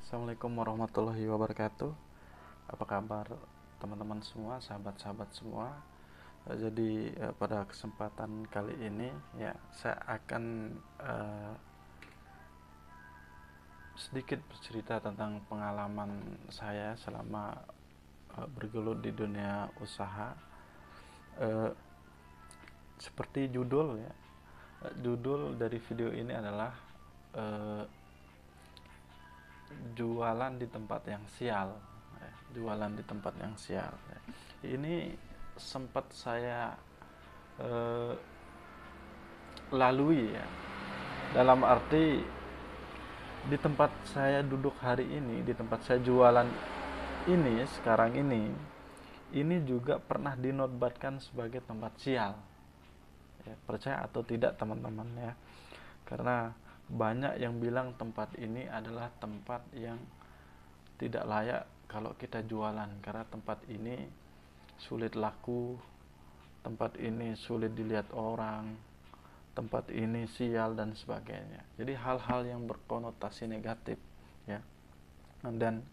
Assalamualaikum warahmatullahi wabarakatuh. Apa kabar teman-teman semua, sahabat-sahabat semua? Jadi pada kesempatan kali ini ya saya akan sedikit bercerita tentang pengalaman saya selama bergelut di dunia usaha. Seperti judul ya, judul dari video ini adalah jualan di tempat yang sial. Jualan di tempat yang sial. Ini sempat saya lalui ya, dalam arti di tempat saya duduk hari ini, di tempat saya jualan ini sekarang ini juga pernah dinobatkan sebagai tempat sial ya, percaya atau tidak teman-teman ya, karena banyak yang bilang tempat ini adalah tempat yang tidak layak kalau kita jualan, karena tempat ini sulit laku, tempat ini sulit dilihat orang, tempat ini sial dan sebagainya. Jadi hal-hal yang berkonotasi negatif ya. Dan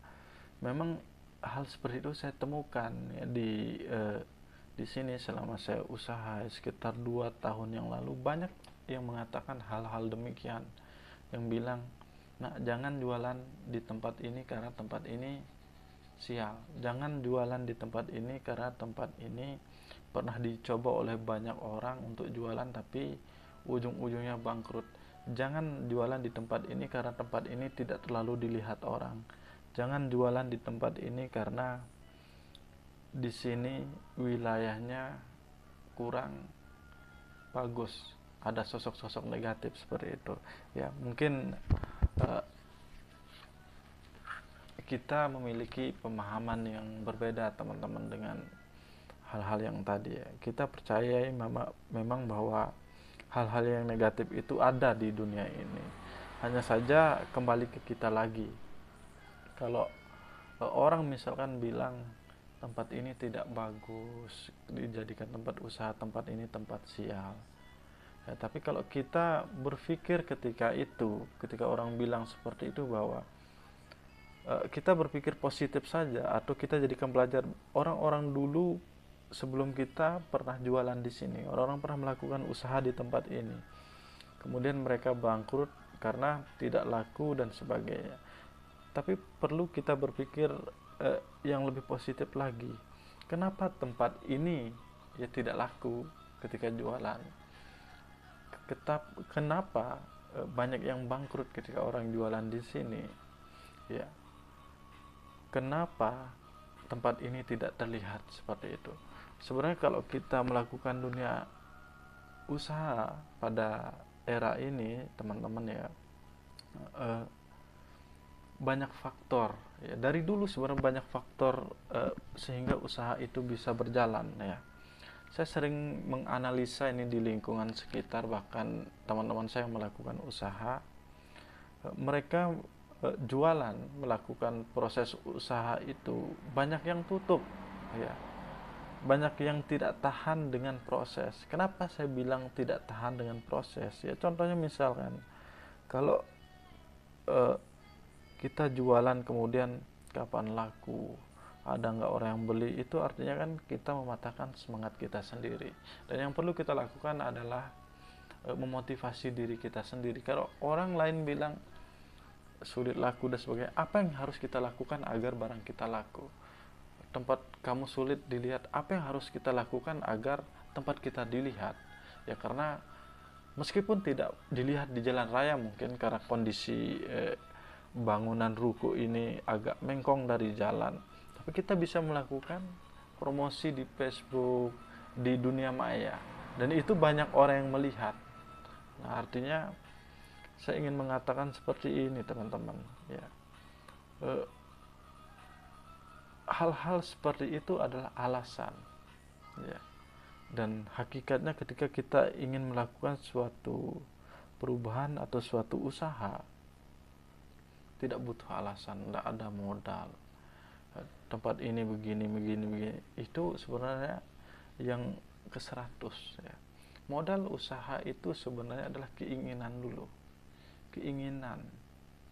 memang hal seperti itu saya temukan ya, di sini selama saya usaha sekitar 2 tahun yang lalu. Banyak yang mengatakan hal-hal demikian, yang bilang, nah jangan jualan di tempat ini karena tempat ini sial, jangan jualan di tempat ini karena tempat ini pernah dicoba oleh banyak orang untuk jualan tapi ujung-ujungnya bangkrut. Jangan jualan di tempat ini karena tempat ini tidak terlalu dilihat orang. Jangan jualan di tempat ini karena di sini wilayahnya kurang bagus, ada sosok-sosok negatif seperti itu ya. Mungkin kita memiliki pemahaman yang berbeda teman-teman dengan hal-hal yang tadi ya. Kita percaya memang bahwa hal-hal yang negatif itu ada di dunia ini. Hanya saja kembali ke kita lagi. Kalau orang misalkan bilang tempat ini tidak bagus, dijadikan tempat usaha, tempat ini tempat sial ya, tapi kalau kita berpikir ketika orang bilang seperti itu, bahwa kita berpikir positif saja, atau kita jadikan belajar, orang-orang dulu sebelum kita pernah jualan di sini, orang-orang pernah melakukan usaha di tempat ini, kemudian mereka bangkrut karena tidak laku dan sebagainya. Tapi perlu kita berpikir yang lebih positif lagi. Kenapa tempat ini ya tidak laku ketika jualan? Kenapa banyak yang bangkrut ketika orang jualan di sini? Ya, kenapa tempat ini tidak terlihat seperti itu? Sebenarnya kalau kita melakukan dunia usaha pada era ini, teman-teman ya, banyak faktor ya. Dari dulu sebenarnya banyak faktor sehingga usaha itu bisa berjalan ya. Saya sering menganalisa ini di lingkungan sekitar, bahkan teman-teman saya yang melakukan usaha, mereka jualan, melakukan proses usaha itu banyak yang tutup ya, banyak yang tidak tahan dengan proses. Kenapa saya bilang tidak tahan dengan proses ya? Contohnya misalkan kalau kita jualan kemudian kapan laku, ada nggak orang yang beli, itu artinya kan kita mematahkan semangat kita sendiri. Dan yang perlu kita lakukan adalah memotivasi diri kita sendiri. Kalau orang lain bilang sulit laku dan sebagainya, apa yang harus kita lakukan agar barang kita laku? Tempat kamu sulit dilihat, apa yang harus kita lakukan agar tempat kita dilihat? Ya karena meskipun tidak dilihat di jalan raya, mungkin karena kondisi bangunan ruko ini agak mengkong dari jalan, tapi kita bisa melakukan promosi di Facebook, di dunia maya, dan itu banyak orang yang melihat. Nah, artinya saya ingin mengatakan seperti ini teman-teman ya, hal-hal seperti itu adalah alasan ya. Dan hakikatnya ketika kita ingin melakukan suatu perubahan atau suatu usaha, tidak butuh alasan, tidak ada modal. Tempat ini begini, itu sebenarnya yang ke 100 ya. Modal usaha itu sebenarnya adalah keinginan dulu, keinginan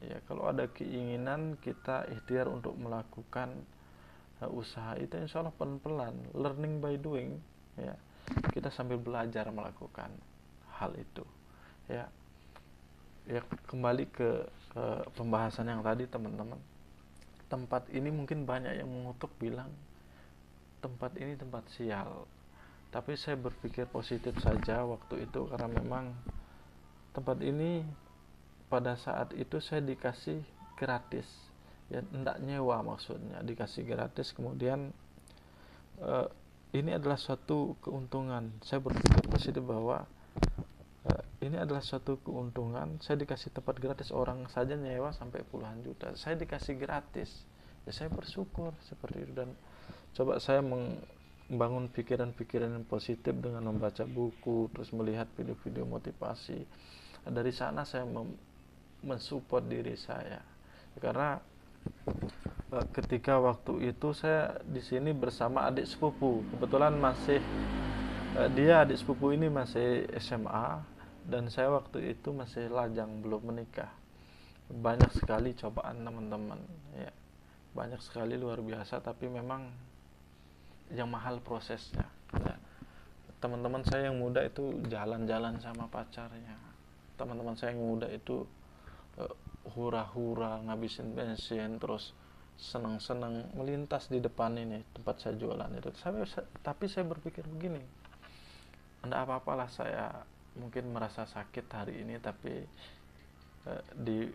Ya, kalau ada keinginan kita ikhtiar untuk melakukan usaha itu, insya Allah pelan-pelan, learning by doing, ya, kita sambil belajar melakukan hal itu, ya. Ya, kembali ke pembahasan yang tadi teman-teman, tempat ini mungkin banyak yang mengutuk bilang tempat ini tempat sial, tapi saya berpikir positif saja waktu itu, karena memang tempat ini pada saat itu saya dikasih gratis, ya, enggak nyewa, maksudnya dikasih gratis. Kemudian eh, ini adalah suatu keuntungan. Saya berpikir positif bahwa ini adalah suatu keuntungan. Saya dikasih tempat gratis, orang saja nyewa sampai puluhan juta, saya dikasih gratis, ya saya bersyukur seperti itu. Dan coba saya membangun pikiran-pikiran yang positif dengan membaca buku, terus melihat video-video motivasi. Dari sana saya mensupport diri saya, karena ketika waktu itu saya di sini bersama adik sepupu, kebetulan masih dia adik sepupu ini masih SMA dan saya waktu itu masih lajang, belum menikah. Banyak sekali cobaan teman-teman, ya, banyak sekali, luar biasa, tapi memang yang mahal prosesnya. Ya, teman-teman saya yang muda itu jalan-jalan sama pacarnya, teman-teman saya yang muda itu hura-hura ngabisin bensin, terus senang-senang melintas di depan ini tempat saya jualan itu. Tapi saya berpikir begini, enggak apa-apalah, saya mungkin merasa sakit hari ini, tapi di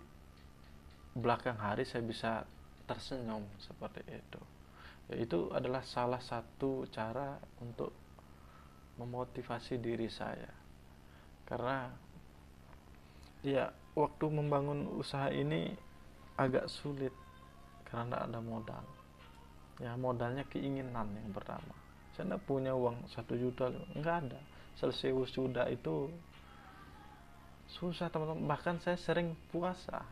belakang hari saya bisa tersenyum seperti itu. Ya, itu adalah salah satu cara untuk memotivasi diri saya, karena ya, waktu membangun usaha ini agak sulit karena tidak ada modal. Ya, modalnya keinginan yang pertama. Saya tidak punya uang 1 juta, nggak ada. Selesai wisuda itu susah teman-teman. Bahkan saya sering puasa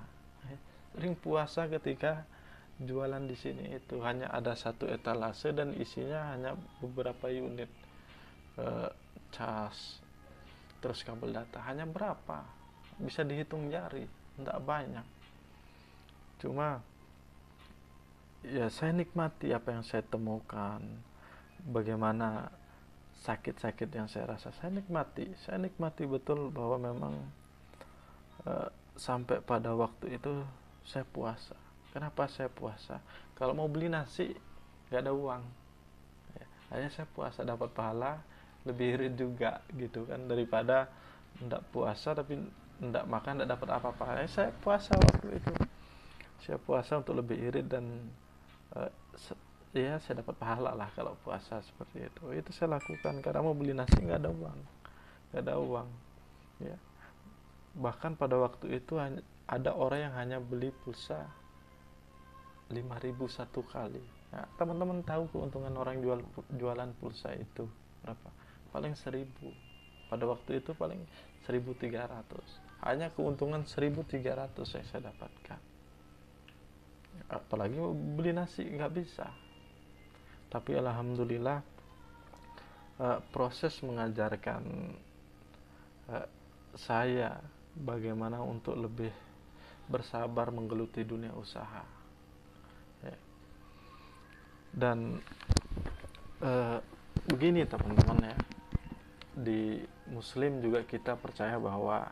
ketika jualan di sini itu hanya ada satu etalase dan isinya hanya beberapa unit cas, terus kabel data, hanya berapa, bisa dihitung jari, tidak banyak. Cuma ya, saya nikmati apa yang saya temukan, bagaimana sakit-sakit yang saya rasa, saya nikmati betul bahwa memang sampai pada waktu itu saya puasa. Kenapa saya puasa? Kalau mau beli nasi nggak ada uang, ya, hanya saya puasa dapat pahala, lebih irit juga gitu kan, daripada nggak puasa tapi nggak makan nggak dapat apa-apa. Saya puasa waktu itu, saya puasa untuk lebih irit dan ya saya dapat pahala lah kalau puasa seperti itu. Itu saya lakukan karena mau beli nasi nggak ada uang, ya. Bahkan pada waktu itu ada orang yang hanya beli pulsa 5.000 satu kali. Nah, teman-teman tahu keuntungan orang jualan pulsa itu berapa? Paling 1.000. Pada waktu itu paling 1.300. Hanya keuntungan 1.300 yang saya dapatkan. Apalagi beli nasi nggak bisa. Tapi alhamdulillah proses mengajarkan saya bagaimana untuk lebih bersabar menggeluti dunia usaha, ya. Dan begini teman-teman, ya, di Muslim juga kita percaya bahwa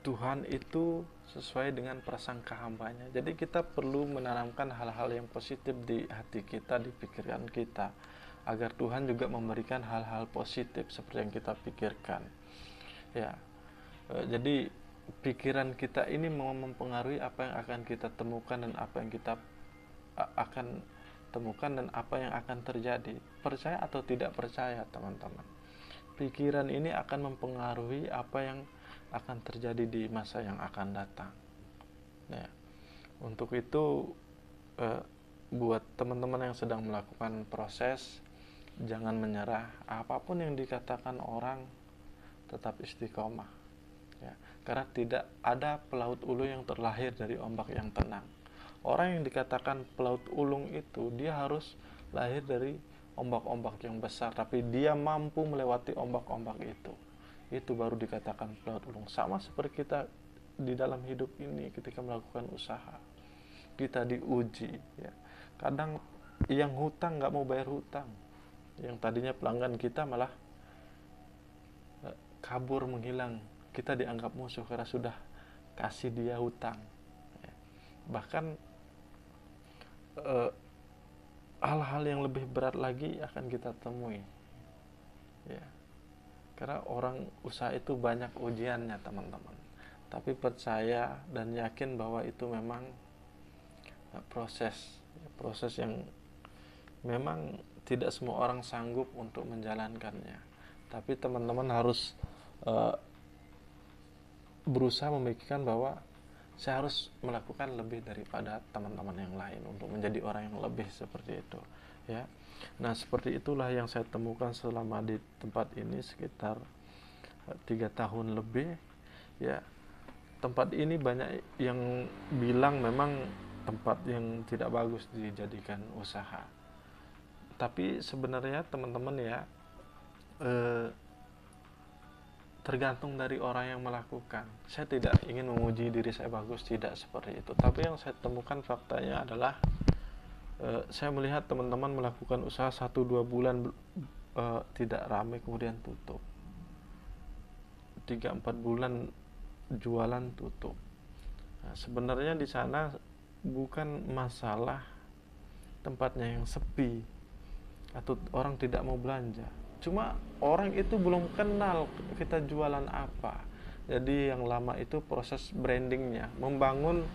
Tuhan itu sesuai dengan prasangka hambanya. Jadi kita perlu menanamkan hal-hal yang positif di hati kita, di pikiran kita, agar Tuhan juga memberikan hal-hal positif seperti yang kita pikirkan, ya. Jadi pikiran kita ini mau mempengaruhi apa yang akan kita temukan dan apa yang kita akan temukan dan apa yang akan terjadi. Percaya atau tidak percaya teman-teman, pikiran ini akan mempengaruhi apa yang akan terjadi di masa yang akan datang, ya. Untuk itu buat teman-teman yang sedang melakukan proses, jangan menyerah. Apapun yang dikatakan orang, tetap istiqomah, ya. Karena tidak ada pelaut ulung yang terlahir dari ombak yang tenang. Orang yang dikatakan pelaut ulung itu, dia harus lahir dari ombak-ombak yang besar, tapi dia mampu melewati ombak-ombak itu. itu baru dikatakan pelaut ulung. Sama seperti kita di dalam hidup ini ketika melakukan usaha, kita diuji ya. Kadang yang hutang nggak mau bayar hutang, yang tadinya pelanggan kita malah kabur menghilang, kita dianggap musuh karena sudah kasih dia hutang ya. Bahkan hal-hal yang lebih berat lagi akan kita temui ya, karena orang usaha itu banyak ujiannya teman-teman. Tapi percaya dan yakin bahwa itu memang proses yang memang tidak semua orang sanggup untuk menjalankannya. Tapi teman-teman harus berusaha memikirkan bahwa saya harus melakukan lebih daripada teman-teman yang lain untuk menjadi orang yang lebih seperti itu ya. Nah, seperti itulah yang saya temukan selama di tempat ini sekitar 3 tahun lebih ya. Tempat ini banyak yang bilang memang tempat yang tidak bagus dijadikan usaha. Tapi sebenarnya teman-teman ya, tergantung dari orang yang melakukan. Saya tidak ingin menguji diri saya bagus, tidak seperti itu. Tapi yang saya temukan faktanya adalah saya melihat teman-teman melakukan usaha 1-2 bulan tidak ramai kemudian tutup, 3-4 bulan jualan tutup. Nah, sebenarnya di sana bukan masalah tempatnya yang sepi atau orang tidak mau belanja, cuma orang itu belum kenal kita jualan apa. Jadi yang lama itu proses brandingnya, membangun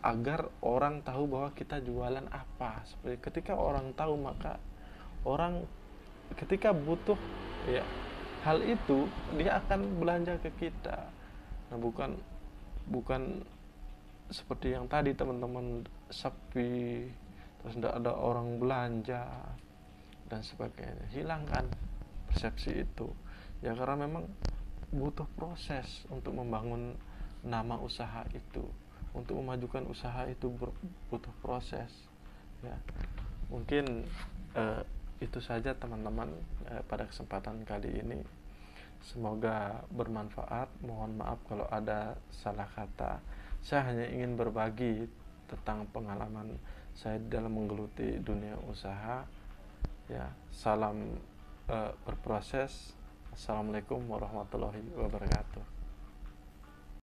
agar orang tahu bahwa kita jualan apa. Seperti ketika orang tahu, maka orang ketika butuh ya hal itu, dia akan belanja ke kita. Nah, bukan seperti yang tadi teman-teman, sepi terus tidak ada orang belanja dan sebagainya. Hilangkan persepsi itu ya, karena memang butuh proses untuk membangun nama usaha itu, untuk memajukan usaha itu butuh proses ya. Mungkin itu saja teman-teman pada kesempatan kali ini. Semoga bermanfaat. Mohon maaf kalau ada salah kata. Saya hanya ingin berbagi tentang pengalaman saya dalam menggeluti dunia usaha ya. Salam berproses. Assalamualaikum warahmatullahi wabarakatuh.